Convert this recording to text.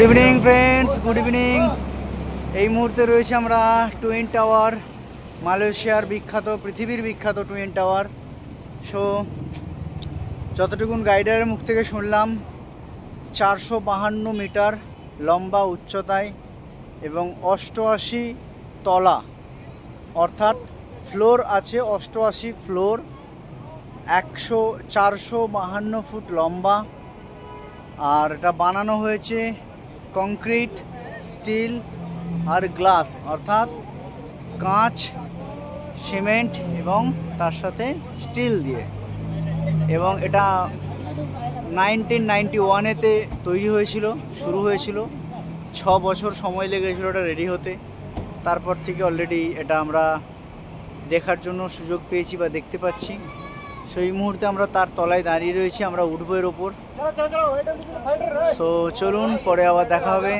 Evening friends, good evening. এই মুহূর্তে রয়েছে আমরা টুইন টাওয়ার, মালয়েশিয়ার বিখ্যাত, পৃথিবীর বিখ্যাত টুইন টাওয়ার। সো যতটুকুন গাইডারের মুখ থেকে শুনলাম 452 মিটার লম্বা উচ্চতায় এবং 88 তলা, অর্থাৎ ফ্লোর আছে 88 ফ্লোর, 452 ফুট লম্বা। আর এটা বানানো হয়েছে কংক্রিট, স্টিল আর গ্লাস, অর্থাৎ কাঁচ, সিমেন্ট এবং তার সাথে স্টিল দিয়ে। এবং এটা 1991-এতে তৈরি হয়েছিল, শুরু হয়েছিল। 6 বছর সময় লেগেছিল এটা রেডি হতে। তারপর থেকে অলরেডি এটা আমরা দেখার জন্য সুযোগ পেয়েছি বা দেখতে পাচ্ছি। সেই মুহূর্তে আমরা তার তলায় দাঁড়িয়ে রয়েছি, আমরা উঠবো এর ওপর। সো চলুন, পরে আবার দেখা হবে।